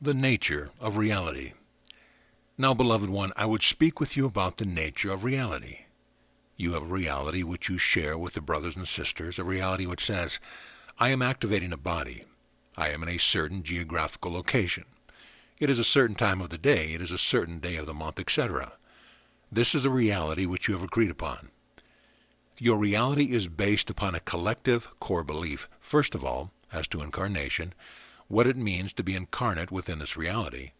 The nature of reality. Now, beloved one, I would speak with you about the nature of reality. You have a reality which you share with the brothers and sisters, a reality which says, I am activating a body. I am in a certain geographical location. It is a certain time of the day. It is a certain day of the month, etc. This is a reality which you have agreed upon. Your reality is based upon a collective core belief, first of all, as to incarnation, what it means to be incarnate within this reality,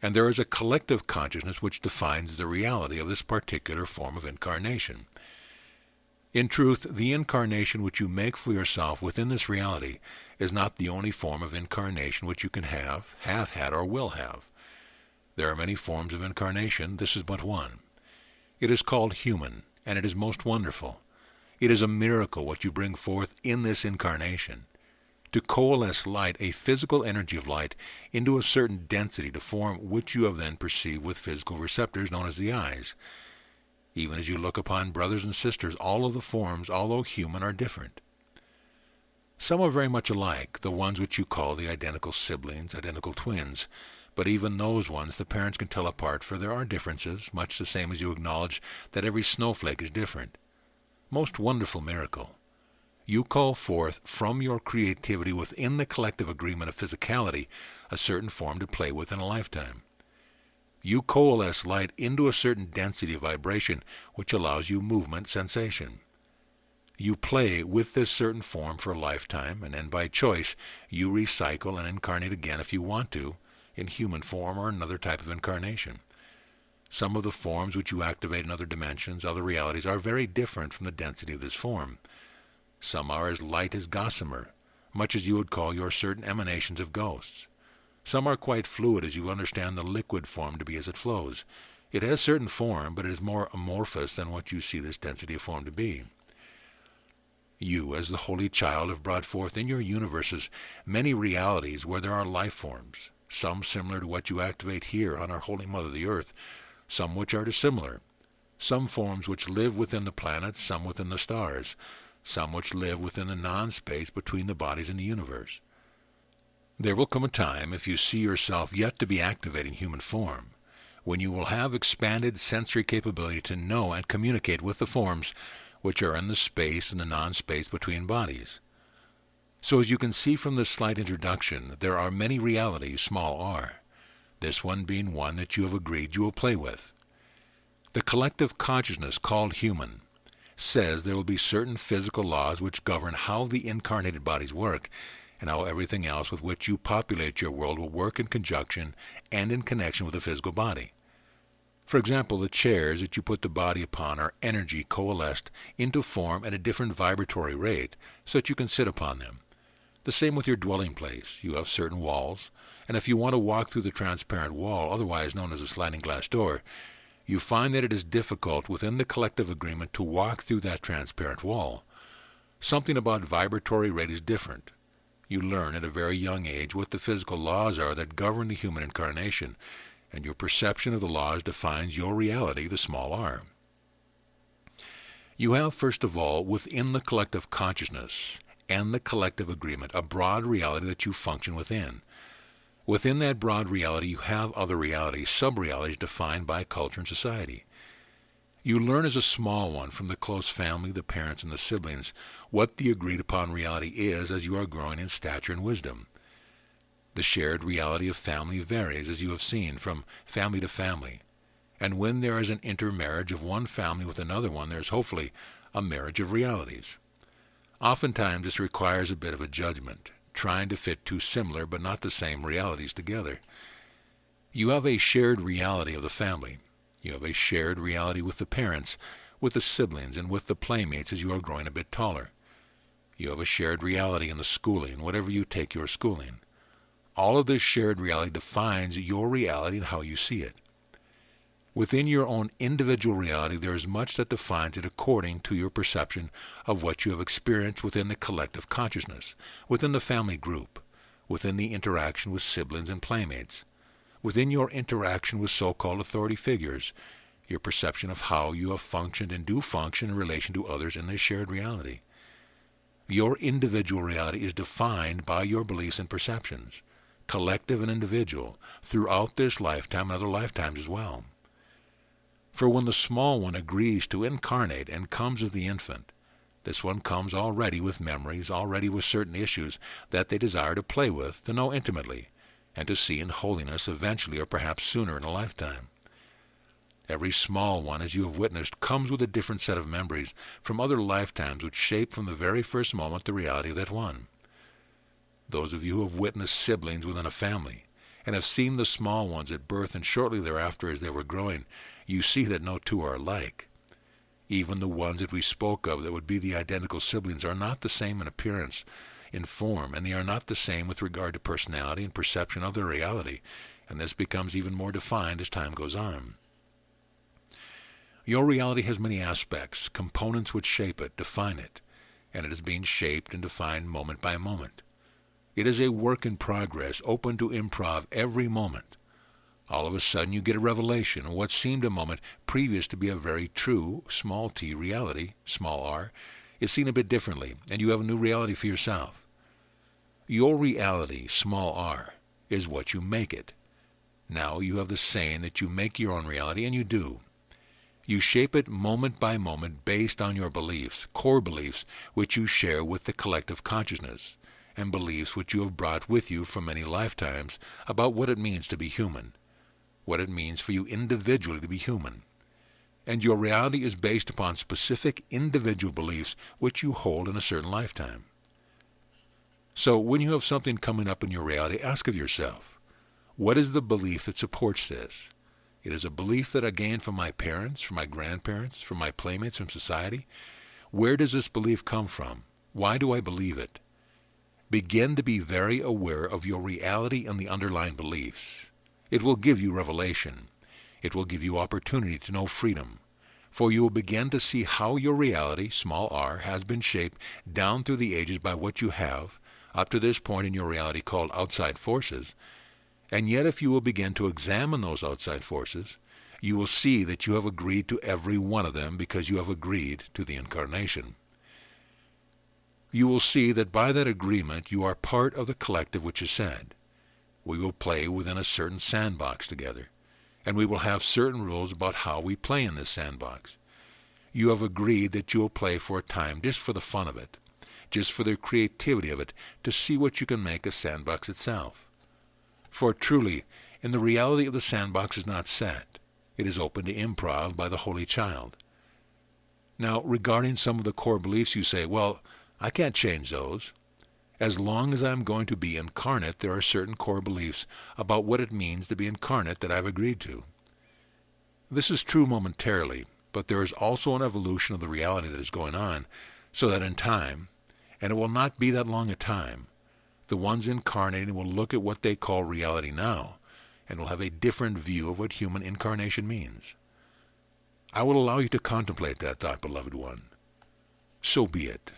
and there is a collective consciousness which defines the reality of this particular form of incarnation. In truth, the incarnation which you make for yourself within this reality is not the only form of incarnation which you can have had, or will have. There are many forms of incarnation. This is but one. It is called human, and it is most wonderful. It is a miracle what you bring forth in this incarnation. To coalesce light, a physical energy of light, into a certain density to form which you have then perceived with physical receptors known as the eyes. Even as you look upon brothers and sisters, all of the forms, although human, are different. Some are very much alike, the ones which you call the identical siblings, identical twins, but even those ones the parents can tell apart, for there are differences, much the same as you acknowledge that every snowflake is different. Most wonderful miracle. You call forth from your creativity within the collective agreement of physicality a certain form to play with in a lifetime. You coalesce light into a certain density of vibration which allows you movement, sensation. You play with this certain form for a lifetime, and then by choice you recycle and incarnate again if you want to, in human form or another type of incarnation. Some of the forms which you activate in other dimensions, other realities, are very different from the density of this form. Some are as light as gossamer, much as you would call your certain emanations of ghosts. Some are quite fluid, as you understand the liquid form to be as it flows. It has certain form, but it is more amorphous than what you see this density of form to be. You, as the Holy Child, have brought forth in your universes many realities where there are life forms, some similar to what you activate here on our Holy Mother the Earth, some which are dissimilar, some forms which live within the planets, some within the stars, some which live within the non-space between the bodies in the universe. There will come a time, if you see yourself yet to be activating human form, when you will have expanded sensory capability to know and communicate with the forms which are in the space and the non-space between bodies. So as you can see from this slight introduction, there are many realities, small r, this one being one that you have agreed you will play with. The collective consciousness called human says there will be certain physical laws which govern how the incarnated bodies work, and how everything else with which you populate your world will work in conjunction and in connection with the physical body. For example, the chairs that you put the body upon are energy coalesced into form at a different vibratory rate, so that you can sit upon them. The same with your dwelling place. You have certain walls, and if you want to walk through the transparent wall, otherwise known as a sliding glass door, you find that it is difficult within the collective agreement to walk through that transparent wall. Something about vibratory rate is different. You learn at a very young age what the physical laws are that govern the human incarnation, and your perception of the laws defines your reality, the small r. You have, first of all, within the collective consciousness and the collective agreement, a broad reality that you function within. Within that broad reality, you have other realities, sub-realities defined by culture and society. You learn as a small one from the close family, the parents and the siblings, what the agreed-upon reality is as you are growing in stature and wisdom. The shared reality of family varies, as you have seen, from family to family. And when there is an intermarriage of one family with another one, there is hopefully a marriage of realities. Oftentimes this requires a bit of a judgment, trying to fit two similar but not the same realities together. You have a shared reality of the family. You have a shared reality with the parents, with the siblings, and with the playmates as you are growing a bit taller. You have a shared reality in the schooling, whatever you take your schooling. All of this shared reality defines your reality and how you see it. Within your own individual reality, there is much that defines it according to your perception of what you have experienced within the collective consciousness, within the family group, within the interaction with siblings and playmates, within your interaction with so-called authority figures, your perception of how you have functioned and do function in relation to others in this shared reality. Your individual reality is defined by your beliefs and perceptions. collective and individual, throughout this lifetime and other lifetimes as well. For when the small one agrees to incarnate and comes as the infant, this one comes already with memories, already with certain issues that they desire to play with, to know intimately, and to see in holiness eventually or perhaps sooner in a lifetime. Every small one, as you have witnessed, comes with a different set of memories from other lifetimes which shape from the very first moment the reality of that one. Those of you who have witnessed siblings within a family, and have seen the small ones at birth and shortly thereafter as they were growing, you see that no two are alike. Even the ones that we spoke of that would be the identical siblings are not the same in appearance, in form, and they are not the same with regard to personality and perception of their reality, and this becomes even more defined as time goes on. Your reality has many aspects, components which shape it, define it, and it is being shaped and defined moment by moment. It is a work in progress, open to improv every moment. All of a sudden you get a revelation, what seemed a moment previous to be a very true, small t reality, small r, is seen a bit differently, and you have a new reality for yourself. Your reality, small r, is what you make it. Now you have the saying that you make your own reality, and you do. You shape it moment by moment based on your beliefs, core beliefs, which you share with the collective consciousness, and beliefs which you have brought with you from many lifetimes about what it means to be human, what it means for you individually to be human. And your reality is based upon specific individual beliefs which you hold in a certain lifetime. So when you have something coming up in your reality, ask of yourself, what is the belief that supports this? It is a belief that I gained from my parents, from my grandparents, from my playmates, from society. Where does this belief come from? Why do I believe it? Begin to be very aware of your reality and the underlying beliefs. It will give you revelation. It will give you opportunity to know freedom. For you will begin to see how your reality, small r, has been shaped down through the ages by what you have, up to this point in your reality called outside forces. And yet if you will begin to examine those outside forces, you will see that you have agreed to every one of them because you have agreed to the incarnation. You will see that by that agreement you are part of the collective which is said. We will play within a certain sandbox together, and we will have certain rules about how we play in this sandbox. You have agreed that you will play for a time just for the fun of it, just for the creativity of it, to see what you can make a sandbox itself. For truly, in the reality of the sandbox is not set. It is open to improv by the Holy Child. Now, regarding some of the core beliefs, you say, well, I can't change those. As long as I'm going to be incarnate, there are certain core beliefs about what it means to be incarnate that I've agreed to. This is true momentarily, but there is also an evolution of the reality that is going on, so that in time, and it will not be that long a time, the ones incarnating will look at what they call reality now, and will have a different view of what human incarnation means. I will allow you to contemplate that thought, beloved one. So be it.